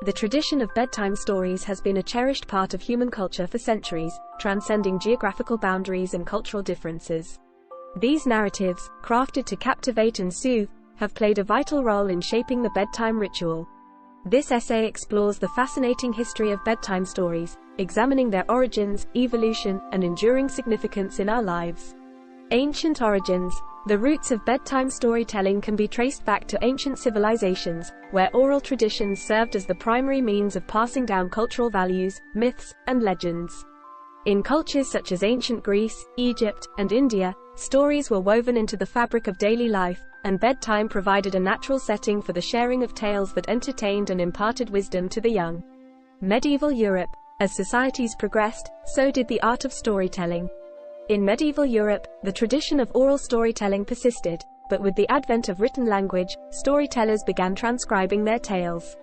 The tradition of bedtime stories has been a cherished part of human culture for centuries, transcending geographical boundaries and cultural differences. These narratives, crafted to captivate and soothe, have played a vital role in shaping the bedtime ritual. This essay explores the fascinating history of bedtime stories, examining their origins, evolution, and enduring significance in our lives. Ancient origins. The roots of bedtime storytelling can be traced back to ancient civilizations, where oral traditions served as the primary means of passing down cultural values, myths, and legends. In cultures such as ancient Greece, Egypt, and India, stories were woven into the fabric of daily life, and bedtime provided a natural setting for the sharing of tales that entertained and imparted wisdom to the young. Medieval Europe. As societies progressed, so did the art of storytelling. In medieval Europe, the tradition of oral storytelling persisted, but with the advent of written language, storytellers began transcribing their tales.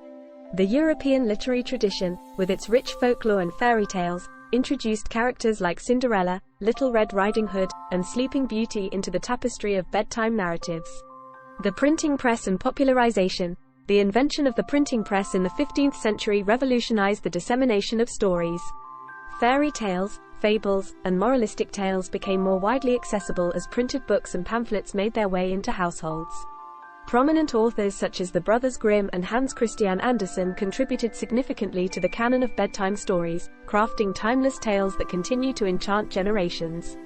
The European literary tradition, with its rich folklore and fairy tales, introduced characters like Cinderella, Little Red Riding Hood, and Sleeping Beauty into the tapestry of bedtime narratives. The printing press and popularization. The invention of the printing press in the 15th century revolutionized the dissemination of stories. Fairy tales, fables, and moralistic tales became more widely accessible as printed books and pamphlets made their way into households. Prominent authors such as the Brothers Grimm and Hans Christian Andersen contributed significantly to the canon of bedtime stories, crafting timeless tales that continue to enchant generations.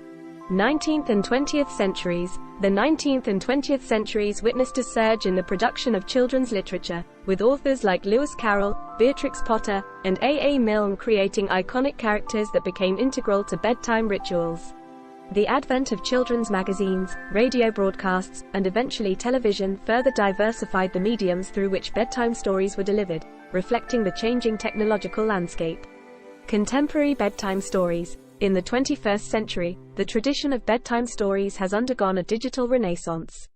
19th and 20th centuries. The 19th and 20th centuries witnessed a surge in the production of children's literature, with authors like Lewis Carroll, Beatrix Potter, and A. Milne creating iconic characters that became integral to bedtime rituals. The advent of children's magazines, radio broadcasts, and eventually television further diversified the mediums through which bedtime stories were delivered, reflecting the changing technological landscape. Contemporary bedtime stories. In the 21st century, the tradition of bedtime stories has undergone a digital renaissance.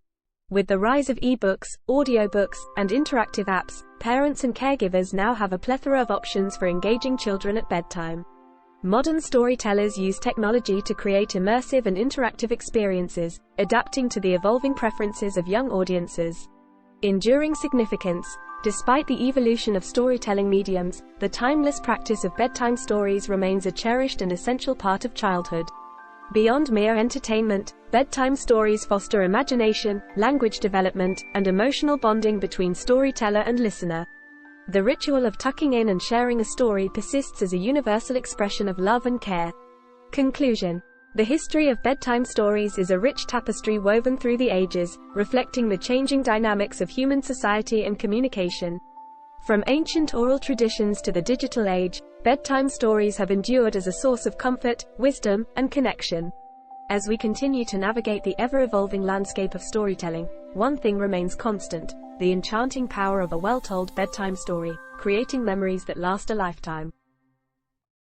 With the rise of e-books, audiobooks, and interactive apps, parents and caregivers now have a plethora of options for engaging children at bedtime. Modern storytellers use technology to create immersive and interactive experiences, adapting to the evolving preferences of young audiences. Enduring significance. Despite the evolution of storytelling mediums, the timeless practice of bedtime stories remains a cherished and essential part of childhood. Beyond mere entertainment, bedtime stories foster imagination, language development, and emotional bonding between storyteller and listener. The ritual of tucking in and sharing a story persists as a universal expression of love and care. Conclusion. The history of bedtime stories is a rich tapestry woven through the ages, reflecting the changing dynamics of human society and communication. From ancient oral traditions to the digital age, bedtime stories have endured as a source of comfort, wisdom, and connection. As we continue to navigate the ever-evolving landscape of storytelling, one thing remains constant: the enchanting power of a well-told bedtime story, creating memories that last a lifetime.